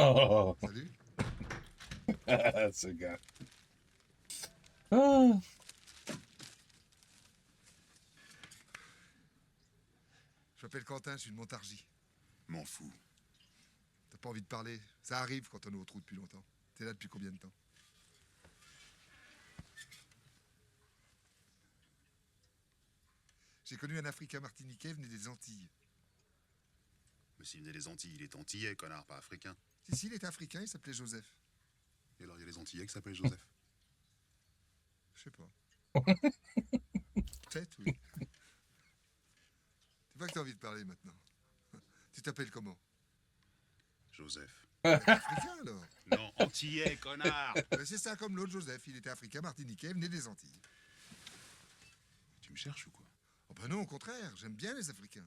Oh, Salut. that's a guy. Oh. Je m'appelle Quentin, je suis de Montargis. M'en fous. T'as pas envie de parler? Ça arrive quand on est au trou depuis longtemps. T'es là depuis combien de temps? J'ai connu un Africain martiniquais venu des Antilles. Mais s'il venait des Antilles, il est antillais, connard, pas africain. Si, il était africain, il s'appelait Joseph. Et alors il y a les Antillais qui s'appellent Joseph. Je sais pas. Peut-être, oui. Tu vois que t'as envie de parler maintenant. Tu t'appelles comment? Joseph. Africain, alors. Non, antillais, connard. C'est ça, comme l'autre Joseph. Il était africain martiniquais, venu des Antilles. Tu me cherches ou quoi? Oh ben non, au contraire, j'aime bien les Africains.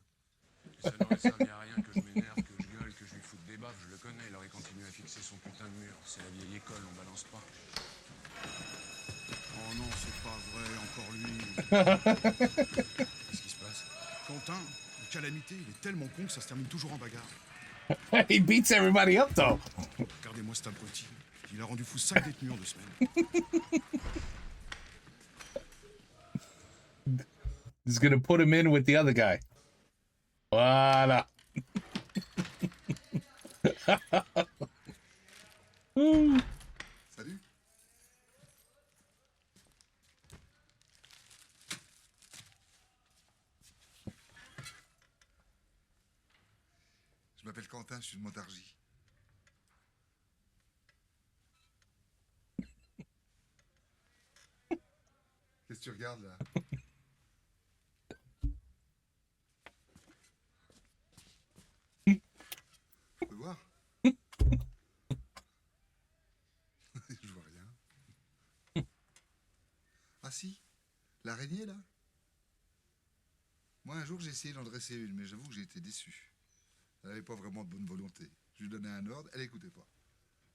Ça n'aurait servi à rien que je m'énerve, que je gueule, que je lui foute des baffes, je le connais, il aurait continué à fixer son putain de mur. C'est la vieille école, on balance pas. Oh non, c'est pas vrai, encore lui. Qu'est-ce qui se passe? Quentin, une calamité, il est tellement con que ça se termine toujours en bagarre. He beats everybody up, though. Regardez-moi cet abruti. Il a rendu fou 5 détenus en 2 semaines. He's gonna put him in with the other guy. Voilà. Salut. Je m'appelle Quentin, je suis de Montargis. Qu'est-ce que tu regardes là? Je peux voir? Je vois rien. Ah si, l'araignée là? Moi un jour j'ai essayé d'en dresser une, mais j'avoue que j'ai été déçu. Elle n'avait pas vraiment de bonne volonté. Je lui donnais un ordre, elle n'écoutait pas.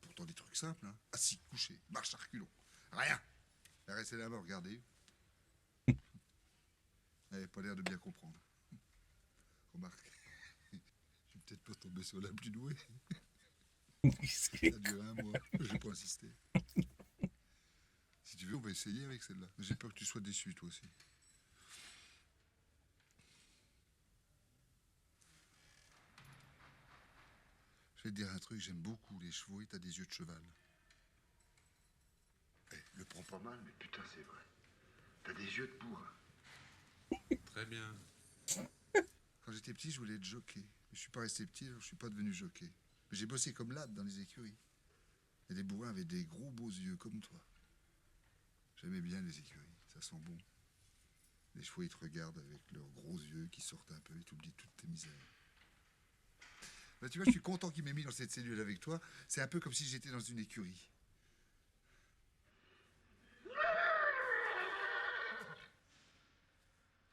Pourtant des trucs simples, hein. Assis, couché, marche à reculons. Rien. Elle restait là, me regarder. Elle n'avait pas l'air de bien comprendre. Remarque, je suis peut-être pas tombé sur la plus douée. Ça a duré un mois, j'ai pas insisté. Si tu veux, on va essayer avec celle-là. Mais j'ai peur que tu sois déçu, toi aussi. Je vais te dire un truc, j'aime beaucoup les chevaux et t'as des yeux de cheval. Eh, le prends pas mal, mais putain, c'est vrai. T'as des yeux de bourrin. Très bien. Quand j'étais petit, je voulais être jockey. Mais je suis pas resté petit, alors je suis pas devenu jockey. Mais j'ai bossé comme lad dans les écuries. Et les bourrins avaient des gros beaux yeux comme toi. J'aimais bien les écuries, ça sent bon. Les chevaux, ils te regardent avec leurs gros yeux qui sortent un peu et t'oublies toutes tes misères. Bah, tu vois, je suis content qu'il m'ait mis dans cette cellule avec toi. C'est un peu comme si j'étais dans une écurie.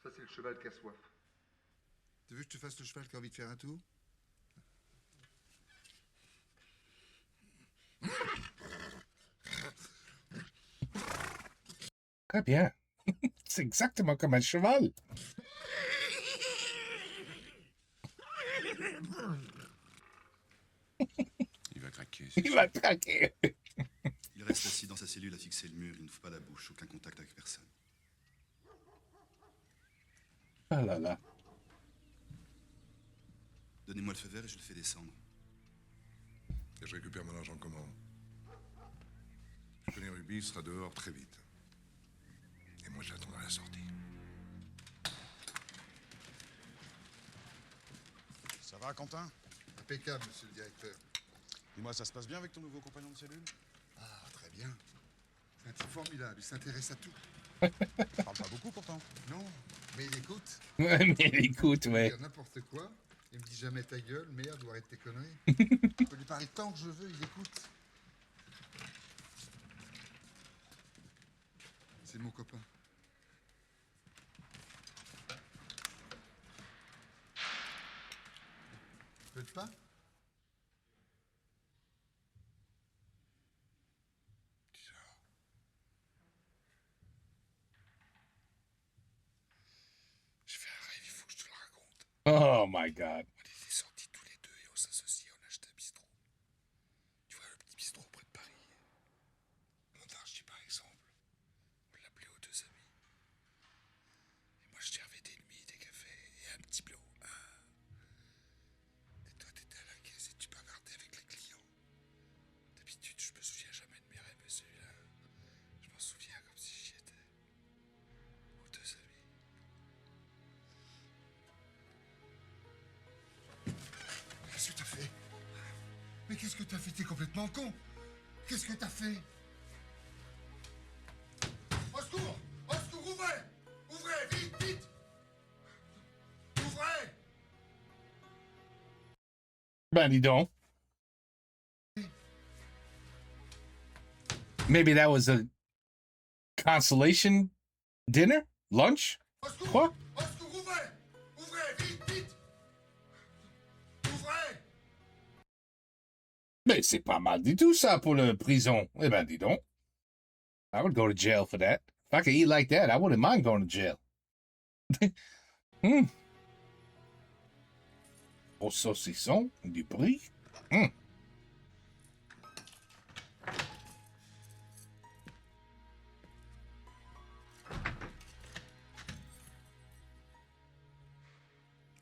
Ça, c'est le cheval qui a soif. Tu veux que je te fasse le cheval qui a envie de faire un tour? Très bien. C'est exactement comme un cheval. Il va craquer. Il va craquer. Il reste assis dans sa cellule à fixer le mur, il n'ouvre pas la bouche, aucun contact avec personne. Ah là là. Donnez-moi le feu vert et je le fais descendre. Et je récupère mon argent comment? Je connais Ruby, il sera dehors très vite. Et moi, j'attendrai la sortie. Ça va, Quentin? Impeccable, monsieur le directeur. Dis-moi, ça se passe bien avec ton nouveau compagnon de cellule? Ah, très bien. C'est un type formidable, il s'intéresse à tout. Il parle pas beaucoup pourtant. Non, mais il écoute. Ouais, mais écoute, Il ouais. dit n'importe quoi. Il me dit jamais ta gueule, merde, ou arrête tes conneries. Je peux lui parler tant que je veux, il écoute. C'est mon copain. Peu de pain? Je fais un rêve, il faut que je te le raconte. Oh my God. On était sortis tous les deux et on s'associait, on achetait un bistrot. qu'est-ce que t'as fait? T'es complètement con. Qu'est-ce que t'as fait? Au secours! Au secours, ouvrez! Ouvrez, vite, vite! Ouvrez! Ben, dis donc. Maybe that was a consolation dinner? Lunch? Au secours! Quoi? Au secours, ouvrez! Ouvrez, vite, vite! Ouvrez! Mais c'est pas mal du tout ça pour le prison. Eh ben, dis donc. I would go to jail for that. If I could eat like that, I wouldn't mind going to jail. Au saucisson, du brie.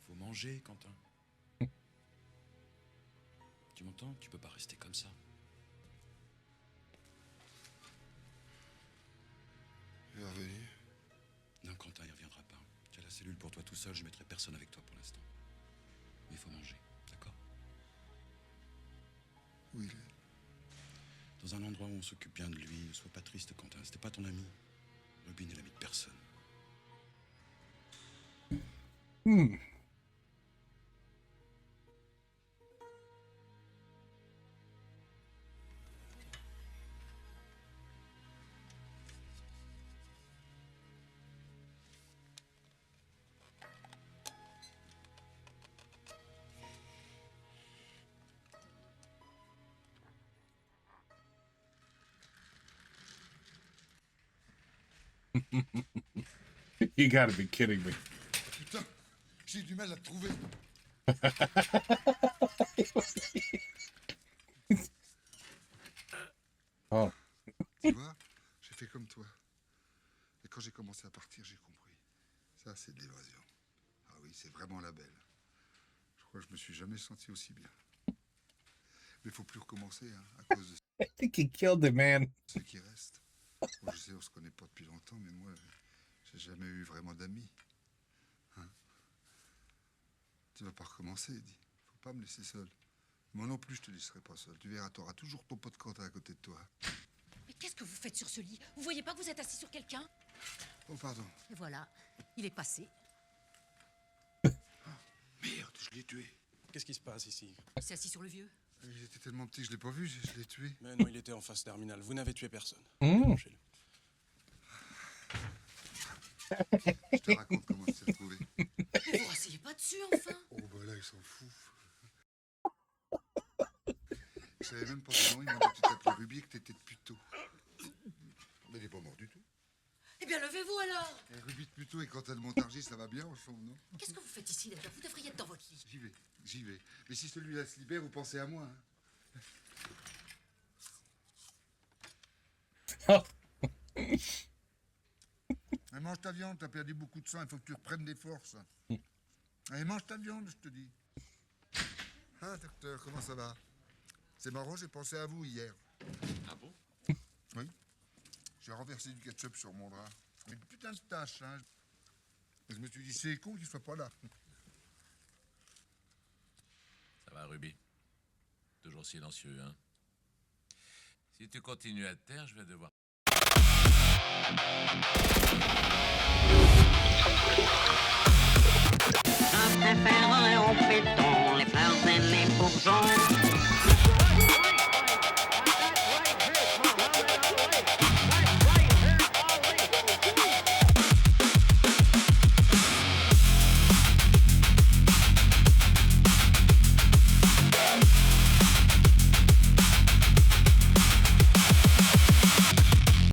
Faut manger, Quentin. Tu m'entends? Tu peux pas rester comme ça. Il est revenu. Non, Quentin, il reviendra pas. Tu as la cellule pour toi tout seul, je mettrai personne avec toi pour l'instant. Mais il faut manger, d'accord? Où il est? Dans un endroit où on s'occupe bien de lui. Ne sois pas triste, Quentin. C'était pas ton ami. Ruby n'est l'ami de personne. You gotta be kidding me. Putain, j'ai du mal à te trouver. Oh. Tu vois, j'ai fait comme toi. Et quand j'ai commencé à partir, j'ai compris. Ça, c'est de l'évasion. Ah oui, c'est vraiment la belle. Je crois que je me suis jamais senti aussi bien. Mais il faut plus recommencer, hein, à cause de I think he killed the man. ceux qui restent. Bon, je sais, on se connaît pas depuis longtemps, mais moi, j'ai jamais eu vraiment d'amis. Hein? Tu vas pas recommencer, dis. Faut pas me laisser seul. Moi non plus, je te laisserai pas seul. Tu verras, t'auras toujours ton pote Quentin à côté de toi. Mais qu'est-ce que vous faites sur ce lit? Vous voyez pas que vous êtes assis sur quelqu'un? Oh, pardon. Et voilà, il est passé. Merde, je l'ai tué. Qu'est-ce qui se passe ici? Il s'est assis sur le vieux. Il était tellement petit que je l'ai pas vu, je l'ai tué. Mais non, il était en phase terminale. Vous n'avez tué personne. Mm. Je te raconte comment il s'est retrouvé. Mais vous rasseyez pas dessus, enfin. Oh, bah là, il s'en fout. Je savais même pas ton nom, il m'a dit que tu t'appelais Ruby et que t'étais de Puteaux. Mais il est pas mort du tout. Eh bien, levez-vous alors. Et Ruby de Puteaux et Quentin de Montargis, ça va bien au fond, non? Qu'est-ce que vous faites ici, déjà? Vous devriez être dans votre lit. J'y vais. Mais si celui-là se libère, vous pensez à moi, hein? Oh. Allez, mange ta viande, t'as perdu beaucoup de sang, il faut que tu reprennes des forces. Allez, mange ta viande, je te dis. Ah, docteur, comment ça va? C'est marrant, j'ai pensé à vous hier. Ah bon? Oui. J'ai renversé du ketchup sur mon drap. Une putain de tâche, hein. Je me suis dit, c'est con qu'il soit pas là. Ça va, Ruby? Toujours silencieux, hein? Si tu continues à te taire, je vais devoir...